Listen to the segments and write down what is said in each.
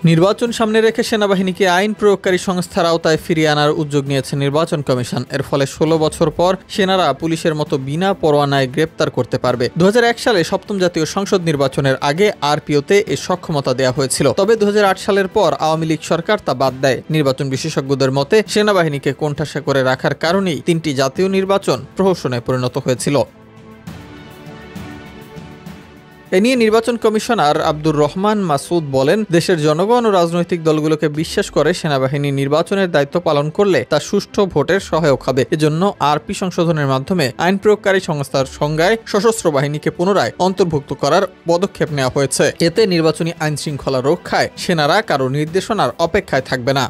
নির্বাচন সামনে রেখে সেনাবাহিনীকে আইন প্রয়োগকারী সংস্থার আওতায় ফিরিয়ে আনার উদ্যোগ নিয়েছে নির্বাচন কমিশন। এর ফলে ১৬ বছর পর সেনারা পুলিশের মতো বিনা পরোয়ানায় গ্রেপ্তার করতে পারবে। ২০০১ সালে সপ্তম জাতীয় সংসদ নির্বাচনের আগে আরপিওতে এ সক্ষমতা দেওয়া হয়েছিল। তবে ২০০৮ সালের পর আওয়ামী লীগ সরকার তা বাদ দেয়। নির্বাচন বিশেষজ্ঞদের মতে সেনাবাহিনীকে কোণঠাসা করে রাখার কারণেই ৩টি জাতীয় নির্বাচন প্রহসনে পরিণত হয়েছিল। এ নিয়ে নির্বাচন কমিশনার আব্দুর রহমান মাসুদ বলেন, দেশের জনগণ ও রাজনৈতিক দলগুলোকে বিশ্বাস করে সেনাবাহিনী নির্বাচনের দায়িত্ব পালন করলে তা সুষ্ঠু ভোটের সহায়ক হবে। এজন্য আরপি সংশোধনের মাধ্যমে আইন প্রয়োগকারী সংস্থার সংজ্ঞায় সশস্ত্র বাহিনীকে পুনরায় অন্তর্ভুক্ত করার পদক্ষেপ নেওয়া হয়েছে। এতে নির্বাচনী আইন শৃঙ্খলা রক্ষায় সেনারা কারো নির্দেশনার অপেক্ষায় থাকবে না।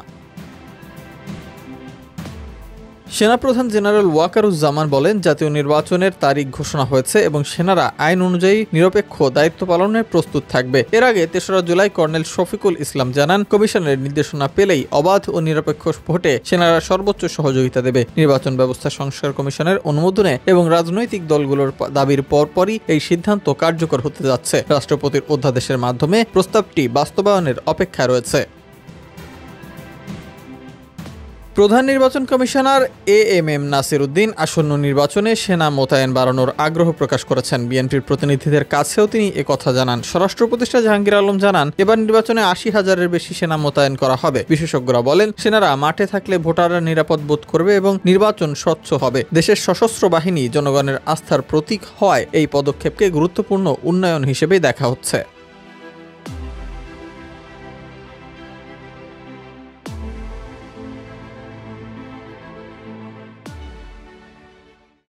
সেনাপ্রধান জেনারেল ওয়াকারুজ্জামান বলেন, জাতীয় নির্বাচনের তারিখ ঘোষণা হয়েছে এবং সেনারা আইন অনুযায়ী নিরপেক্ষ দায়িত্ব পালনে প্রস্তুত থাকবে। এর আগে ৩রা জুলাই কর্নেল শফিকুল ইসলাম জানান, কমিশনের নির্দেশনা পেলেই অবাধ ও নিরপেক্ষ ভোটে সেনারা সর্বোচ্চ সহযোগিতা দেবে। নির্বাচন ব্যবস্থা সংস্কার কমিশনের অনুমোদনে এবং রাজনৈতিক দলগুলোর দাবির পরপরই এই সিদ্ধান্ত কার্যকর হতে যাচ্ছে। রাষ্ট্রপতির অধ্যাদেশের মাধ্যমে প্রস্তাবটি বাস্তবায়নের অপেক্ষায় রয়েছে। প্রধান নির্বাচন কমিশনার এএমএম নাসির উদ্দিন আসন্ন নির্বাচনে সেনা মোতায়েন বাড়ানোর আগ্রহ প্রকাশ করেছেন। বিএনপির প্রতিনিধিদের কাছেও তিনি একথা জানান। স্বরাষ্ট্র উপদেষ্টা জাহাঙ্গীর আলম জানান, এবার নির্বাচনে ৮০,০০০-এর বেশি সেনা মোতায়েন করা হবে। বিশেষজ্ঞরা বলেন, সেনারা মাঠে থাকলে ভোটাররা নিরাপদ বোধ করবে এবং নির্বাচন স্বচ্ছ হবে। দেশের সশস্ত্র বাহিনী জনগণের আস্থার প্রতীক হওয়ায় এই পদক্ষেপকে গুরুত্বপূর্ণ উন্নয়ন হিসেবেই দেখা হচ্ছে।